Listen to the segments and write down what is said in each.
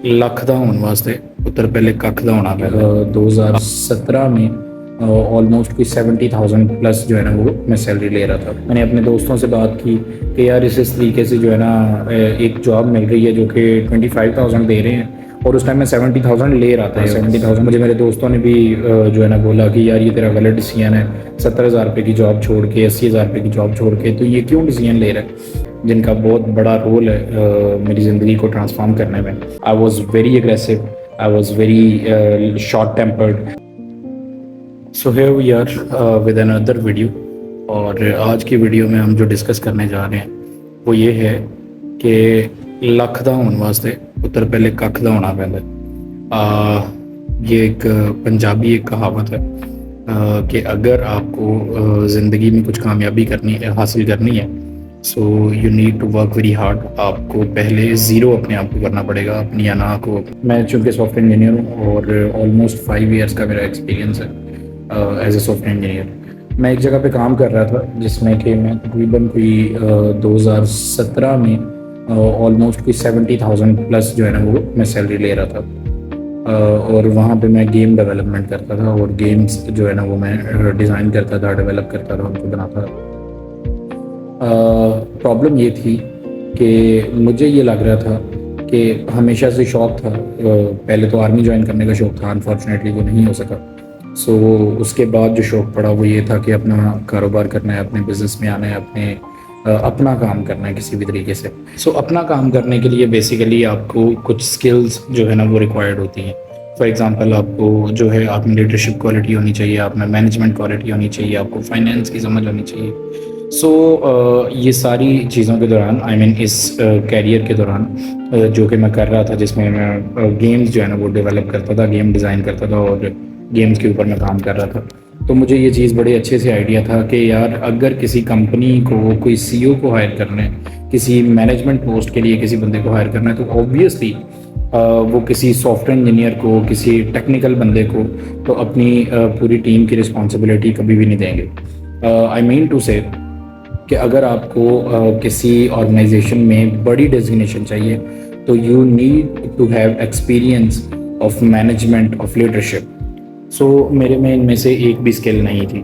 ਲੱਖ ਦਾ ਹੋਣ ਵਾਸਤੇ ਪੁੱਤਰ ਪਹਿਲੇ ਕੱਖ ਦਾ होना पैदा 2017 में ऑलमोस्ट कोई 70,000 प्लस जो है ना वो मैं सैलरी ले रहा था। मैंने अपने दोस्तों से बात की कि यार इस तरीके से जो है ना एक जॉब मिल रही है जो कि 25,000 दे रहे हैं और उस टाइम मैं 70,000 ले रहा था। 70,000 मुझे मेरे दोस्तों ने भी जो है ना बोला कि यार ये तेरा गलत डिसीजन है, 70,000 रुपये की जॉब छोड़ के 80,000 रुपये की जॉब छोड़ के तो ये क्यों डिसीजन ले रहा है, जिनका बहुत बड़ा रोल है मेरी ज़िंदगी को ट्रांसफॉर्म करने में। I was very aggressive, I was very short tempered. So here we are with another video. और आज की वीडियो में हम जो डिस्कस करने जा रहे हैं वो ये है कि लख दा होने वास्ते पुत्तर पहले कख दा होना पैंदा। ये एक पंजाबी एक कहावत है कि अगर आपको ज़िंदगी में कुछ कामयाबी हासिल करनी है so you need to work very hard. आपको पहले ज़ीरो अपने आप को करना पड़ेगा, अपनी अना को। मैं चूँकि सॉफ्टवेयर इंजीनियर हूँ और ऑलमोस्ट 5 ईयर्स का मेरा एक्सपीरियंस है एज ए सॉफ्टवेयर इंजीनियर। मैं एक जगह पे काम कर रहा था जिसमें कि मैं तकरीबन कोई 2017 में ऑलमोस्ट कोई 70,000 प्लस जो है ना वो मैं सैलरी ले रहा था। और वहाँ पे मैं गेम डेवलपमेंट करता था और गेम्स जो है ना वो मैं डिज़ाइन करता था, डेवलप करता था, उनको बनाता था। प्रॉब्लम ये थी कि मुझे ये लग रहा था कि हमेशा से शौक़ था, पहले तो आर्मी ज्वाइन करने का शौक़ था, अनफॉर्चुनेटली वो नहीं हो सका। सो उसके बाद जो शौक़ पड़ा वो ये था कि अपना कारोबार करना है, अपने बिज़नेस में आना है, अपना काम करना है किसी भी तरीके से। सो अपना काम करने के लिए बेसिकली आपको कुछ स्किल्स जो है ना वो रिक्वायर्ड होती हैं। फॉर एग्ज़ाम्पल आपको जो है आप में लीडरशिप क्वालिटी होनी चाहिए, आप में मैनेजमेंट क्वालिटी होनी चाहिए, आपको फाइनेंस की समझ होनी चाहिए। सो ये सारी चीज़ों के दौरान इस कैरियर के दौरान जो कि मैं कर रहा था, जिसमें मैं गेम्स जो है ना वो डेवलप करता था, गेम डिज़ाइन करता था और गेम्स के ऊपर मैं काम कर रहा था, तो मुझे ये चीज़ बड़े अच्छे से आइडिया था कि यार अगर किसी कंपनी को कोई सीईओ को हायर करना है, किसी मैनेजमेंट पोस्ट के लिए किसी बंदे को हायर करना है, तो ऑब्वियसली वो किसी सॉफ्टवेयर इंजीनियर को, किसी टेक्निकल बंदे को तो अपनी पूरी टीम की रिस्पॉन्सिबिलिटी कभी भी नहीं देंगे। आई मीन टू से कि अगर आपको किसी ऑर्गेनाइजेशन में बड़ी डेजिग्नेशन चाहिए तो you need to have experience of management, of leadership. So मेरे में इनमें से एक भी स्किल नहीं थी,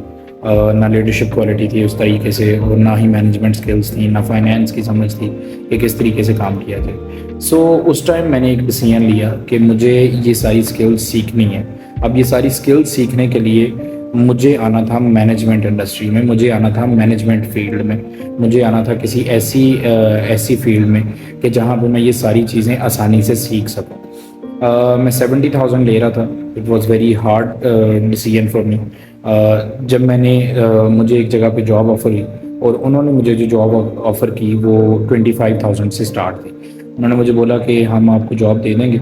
ना लीडरशिप क्वालिटी थी उस तरीके से और ना ही मैनेजमेंट स्किल्स थी, ना फाइनेंस की समझ थी कि किस तरीके से काम किया जाए। सो उस टाइम मैंने एक डिसीजन लिया कि मुझे ये सारी स्किल्स सीखनी है। अब ये सारी स्किल्स सीखने के लिए मुझे आना था मैनेजमेंट इंडस्ट्री में, मुझे आना था मैनेजमेंट फील्ड में, मुझे आना था किसी ऐसी फील्ड में कि जहाँ पर मैं ये सारी चीज़ें आसानी से सीख सकूँ। मैं 70,000 ले रहा था। It was very hard decision for me. जब मुझे एक जगह पे जॉब ऑफ़र हुई और उन्होंने मुझे जो जॉब ऑफ़र की वो 25,000 से स्टार्ट थी। उन्होंने मुझे बोला कि हम आपको जॉब दे देंगे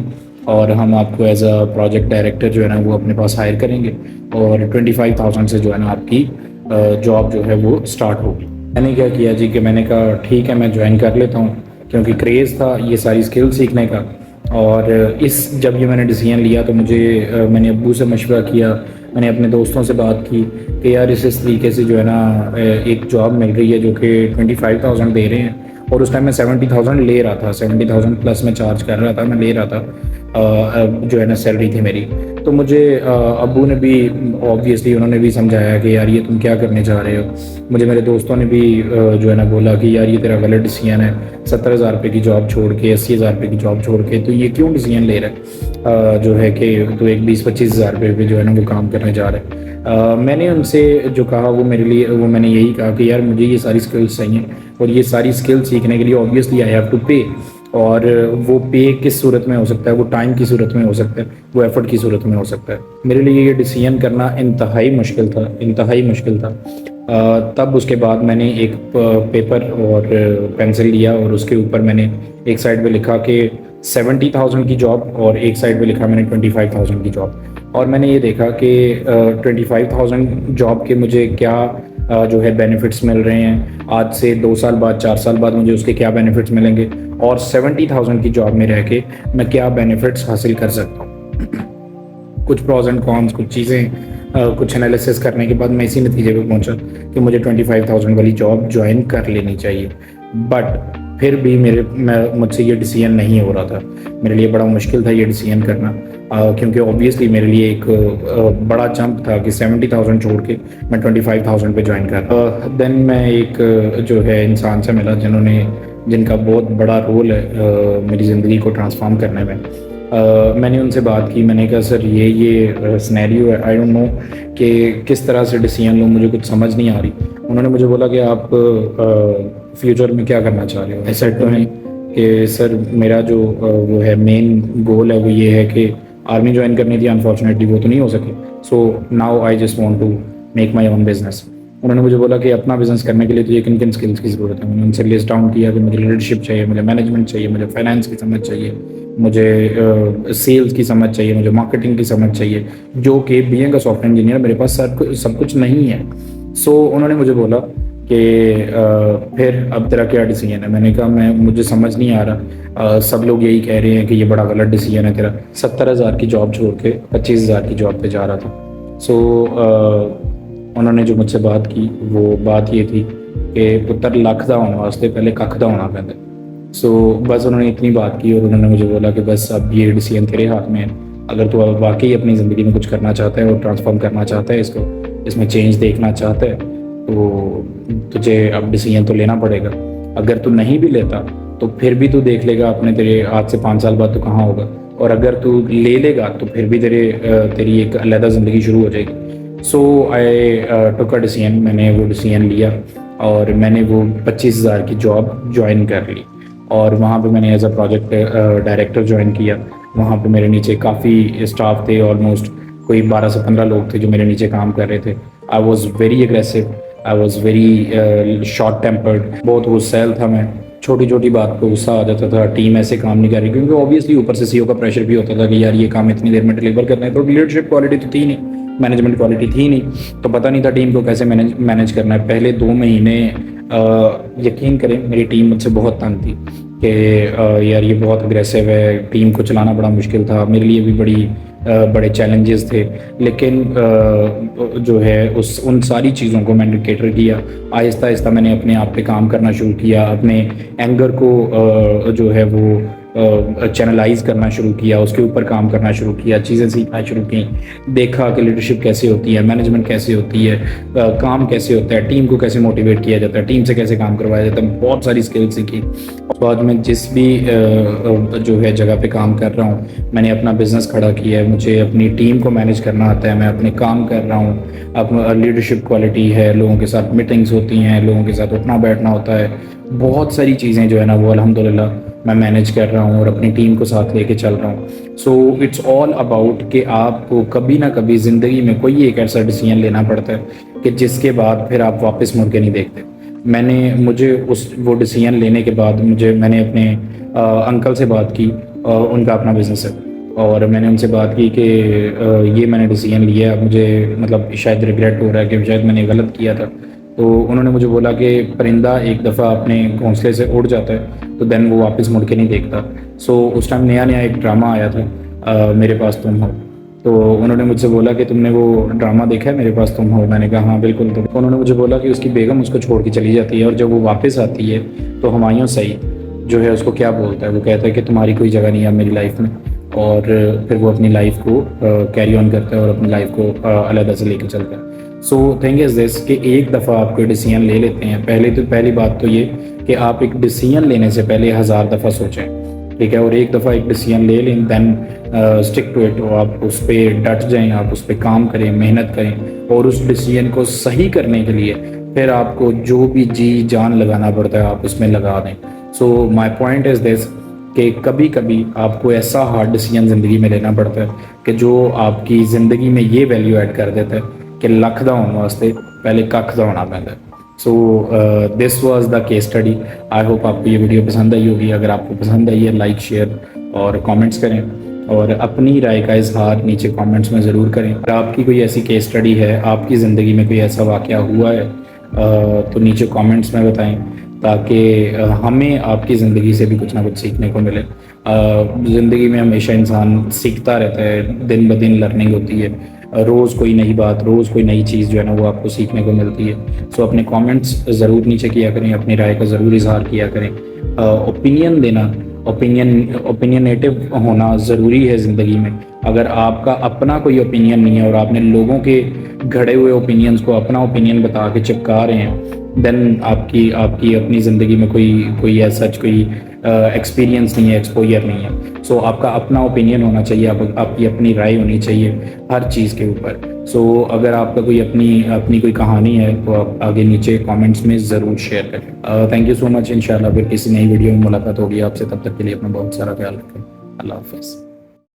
और हम आपको एज अ प्रोजेक्ट डायरेक्टर जो है ना वो अपने पास हायर करेंगे और 25,000 से जो है ना आपकी जॉब जो है वो स्टार्ट होगी। मैंने क्या किया जी कि मैंने कहा ठीक है मैं ज्वाइन कर लेता हूँ, क्योंकि क्रेज़ था ये सारी स्किल सीखने का। और जब ये मैंने डिसीजन लिया तो मैंने अब्बू से मशवरा किया, मैंने अपने दोस्तों से बात की कि यार इस तरीके से जो है ना एक जॉब मिल रही है जो कि 25,000 दे रहे हैं और उस टाइम मैं 70,000 ले रहा था, 70,000 प्लस मैं चार्ज कर रहा था, मैं ले रहा था जो है ना सैलरी थी मेरी। तो मुझे अब्बू ने भी ऑब्वियसली उन्होंने भी समझाया कि यार ये तुम क्या करने जा रहे हो। मुझे मेरे दोस्तों ने भी जो है ना बोला कि यार ये तेरा गलत डिसीजन है, 70,000 रुपये की जॉब छोड़ के 80,000 रुपये की जॉब छोड़ के तो ये क्यों डिसीजन ले रहा है, जो है कि तो एक 20-25,000 रुपये पे जो है ना वो काम करने जा रहा है। मैंने उनसे जो कहा वो मैंने यही कहा कि यार मुझे ये सारी स्किल्स चाहिए और ये सारी स्किल्स सीखने के लिए ऑब्वियसली आई हैव टू पे। और वो पे किस सूरत में हो सकता है, वो टाइम की सूरत में हो सकता है, वो एफर्ट की सूरत में हो सकता है। मेरे लिए ये डिसीजन करना इंतहाई मुश्किल था। तब उसके बाद मैंने एक पेपर और पेंसिल लिया और उसके ऊपर मैंने एक साइड पे लिखा कि 70,000 की जॉब और एक साइड पे लिखा मैंने 25,000 की जॉब। और मैंने ये देखा कि 25,000 जॉब के मुझे क्या जो है बेनिफिट्स मिल रहे हैं, आज से 2 साल बाद 4 साल बाद मुझे उसके क्या बेनिफिट्स मिलेंगे और 70,000 की जॉब में रह के मैं क्या बेनिफिट्स हासिल कर सकता हूँ। कुछ प्रॉज एंड कॉन्स, कुछ चीज़ें, कुछ एनालिसिस करने के बाद मैं इसी नतीजे पे पहुँचा कि मुझे 25,000 वाली जॉब ज्वाइन कर लेनी चाहिए। बट फिर भी मुझसे ये डिसीजन नहीं हो रहा था। मेरे लिए बड़ा मुश्किल था ये डिसीजन करना, क्योंकि ऑब्वियसली मेरे लिए एक बड़ा जंप था कि 70,000 छोड़ के मैं 25,000 पे ज्वाइन कर। देन मैं एक जो है इंसान से मिला जिनका बहुत बड़ा रोल है मेरी ज़िंदगी को ट्रांसफॉर्म करने में। मैंने उनसे बात की, मैंने कहा सर ये सिनेरियो है, आई डोंट नो कि किस तरह से डिसीजन लूँ, मुझे कुछ समझ नहीं आ रही। उन्होंने मुझे बोला कि आप फ्यूचर में क्या करना चाह रहे हो। ऐसा तो है कि सर मेरा जो वो है मेन गोल है वो ये है कि आर्मी ज्वाइन करनी थी, अनफॉर्चुनेटली वो तो नहीं हो सके। So now I just want to make my own business. उन्होंने मुझे बोला कि अपना बिजनेस करने के लिए तुझे किन किन स्किल्स की ज़रूरत है। मैंने उनसे लिस्ट डाउन किया कि मुझे लीडरशिप चाहिए, मुझे मैनेजमेंट चाहिए, मुझे फाइनेंस की समझ चाहिए, मुझे सेल्स की समझ चाहिए, मुझे मार्केटिंग की समझ चाहिए, जो कि बीइंग अ सॉफ्टवेयर इंजीनियर मेरे पास सब कुछ नहीं है। सो उन्होंने मुझे बोला कि फिर अब तेरा क्या डिसीजन है। मैंने कहा मुझे समझ नहीं आ रहा, सब लोग यही कह रहे हैं कि ये बड़ा गलत डिसीजन है तेरा। 70,000 की जॉब छोड़ के 25,000 की जॉब पे जा रहा था। सो उन्होंने जो मुझसे बात की वो बात ये थी कि पुत्र लख दा होने वास्ते पहले कख दा होना पैंदा। सो बस उन्होंने इतनी बात की और उन्होंने मुझे बोला कि बस अब ये डिसीजन तेरे हाथ में है। अगर तू अब वाकई अपनी ज़िंदगी में कुछ करना चाहता है और ट्रांसफॉर्म करना चाहता है, इसमें चेंज देखना चाहता है, तो तुझे अब डिसीजन तो लेना पड़ेगा। अगर तू नहीं भी लेता तो फिर भी तू देख लेगा अपने तेरे आज से 5 साल बाद तू कहाँ होगा, और अगर तू ले लेगा तो फिर भी तेरी एक अलग ज़िंदगी शुरू हो जाएगी। सो आई टुक अ डिसीजन। मैंने वो डिसीजन लिया और मैंने वो 25,000 की जॉब ज्वाइन कर ली और वहाँ पे मैंने as a project director join किया। वहाँ पे मेरे नीचे काफ़ी स्टाफ थे, ऑलमोस्ट कोई 12 से 15 लोग थे जो मेरे नीचे काम कर रहे थे। I was very aggressive, I was very short tempered, बहुत गुस्सैल था मैं। छोटी छोटी बात पे गुस्सा आ जाता था, टीम ऐसे काम नहीं कर रही, क्योंकि ऑब्वियसली ऊपर से सीईओ का प्रेशर भी होता था कि यार ये काम इतनी देर में डिलीवर करना है। तो लीडरशिप क्वालिटी तो थी नहीं, मैनेजमेंट क्वालिटी थी नहीं, तो पता नहीं था टीम को कैसे मैनेज करना है। पहले 2 महीने यकीन करें मेरी टीम मुझसे बहुत तंग थी कि यार ये बहुत अग्रेसिव है, टीम को चलाना बड़ा मुश्किल था। मेरे लिए भी बड़े चैलेंजेस थे, लेकिन जो है उन सारी चीज़ों को मैंने कैटर किया। आहिस्ता आहिस्ता मैंने अपने आप पे काम करना शुरू किया, अपने एंगर को जो है वो चैनलाइज करना शुरू किया, उसके ऊपर काम करना शुरू किया, चीज़ें सीखना शुरू की, देखा कि लीडरशिप कैसे होती है, मैनेजमेंट कैसे होती है, काम कैसे होता है, टीम को कैसे मोटिवेट किया जाता है, टीम से कैसे काम करवाया जाता है। बहुत सारी स्किल सीखी। बाद में जिस भी जो है जगह पे काम कर रहा हूँ, मैंने अपना बिजनेस खड़ा किया है, मुझे अपनी टीम को मैनेज करना आता है, मैं अपने काम कर रहा हूँ, अपना लीडरशिप क्वालिटी है, लोगों के साथ मीटिंग्स होती हैं, लोगों के साथ उठना बैठना होता है, बहुत सारी चीज़ें जो है ना वो अल्हम्दुलिल्लाह मैं मैनेज कर रहा हूँ और अपनी टीम को साथ लेके चल रहा हूँ। सो इट्स ऑल अबाउट कि आपको कभी ना कभी ज़िंदगी में कोई एक ऐसा डिसीजन लेना पड़ता है कि जिसके बाद फिर आप वापस मुड़ के नहीं देखते। मुझे वो डिसीजन लेने के बाद मैंने अपने अंकल से बात की, उनका अपना बिजनेस है, और मैंने उनसे बात की कि ये मैंने डिसीजन लिया, मुझे मतलब शायद रिग्रेट हो रहा है कि शायद मैंने गलत किया था। तो उन्होंने मुझे बोला कि परिंदा एक दफ़ा अपने घोंसले से उड़ जाता है तो देन वो वापस मुड़ के नहीं देखता। सो उस टाइम नया एक ड्रामा आया था मेरे पास तुम हो, तो उन्होंने मुझसे बोला कि तुमने वो ड्रामा देखा है मेरे पास तुम हो। मैंने कहा हाँ बिल्कुल। तो उन्होंने मुझे बोला कि उसकी बेगम उसको छोड़ के चली जाती है और जब वो वापस आती है तो हुमायूं सईद जो है उसको क्या बोलता है, वो कहता है कि तुम्हारी कोई जगह नहीं है मेरी लाइफ में, और फिर वो अपनी लाइफ को कैरी ऑन करता है और अपनी लाइफ को अलग से लेकर चलता है। सो थिंग इज़ दिस कि एक दफ़ा आप कोई डिसीजन ले लेते हैं, पहली बात तो ये कि आप एक डिसीजन लेने से पहले 1000 दफ़ा सोचें, ठीक है, और एक दफ़ा एक डिसीजन ले लें, देन स्टिक टू इट, आप उस पर डट जाएं, आप उस पर काम करें, मेहनत करें, और उस डिसीजन को सही करने के लिए फिर आपको जो भी जी जान लगाना पड़ता है आप उसमें लगा दें। सो माई पॉइंट इज़ दिस कि कभी कभी आपको ऐसा हार्ड डिसीजन ज़िंदगी में लेना पड़ता है कि जो आपकी ज़िंदगी में ये वैल्यू ऐड कर देता है कि लख दा होने वास्ते पहले कख दा होना पैंदा। So this was the case study. I hope आपको ये वीडियो पसंद आई होगी। अगर आपको पसंद आई है लाइक शेयर और कमेंट्स करें, और अपनी राय का इजहार नीचे कमेंट्स में ज़रूर करें। अगर आपकी कोई ऐसी केस स्टडी है, आपकी ज़िंदगी में कोई ऐसा वाक़या हुआ है तो नीचे कमेंट्स में बताएं, ताकि हमें आपकी ज़िंदगी से भी कुछ ना कुछ सीखने को मिले। ज़िंदगी में हमेशा इंसान सीखता रहता है, दिन ब दिन लर्निंग होती है, रोज़ कोई नई बात, रोज़ कोई नई चीज़ जो है ना वो आपको सीखने को मिलती है। सो अपने कमेंट्स ज़रूर नीचे किया करें, अपनी राय का ज़रूर इजहार किया करें, ओपिनियन देना, ओपिनियनेटिव होना ज़रूरी है ज़िंदगी में। अगर आपका अपना कोई ओपिनियन नहीं है और आपने लोगों के घड़े हुए ओपिनियंस को अपना ओपिनियन बता के चिपका रहे हैं, देन आपकी आपकी अपनी ज़िंदगी में कोई ऐसा कोई एक्सपीरियंस नहीं है, एक्सपोजर नहीं है। सो आपका अपना ओपिनियन होना चाहिए, आपकी अपनी राय होनी चाहिए हर चीज़ के ऊपर। सो अगर आपका कोई अपनी कोई कहानी है तो आप आगे नीचे कमेंट्स में ज़रूर शेयर करें। Thank you so much. इंशाल्लाह फिर किसी नई वीडियो में मुलाकात होगी आपसे, तब तक के लिए अपना बहुत सारा ख्याल रखें। अल्लाह हाफ़िज़।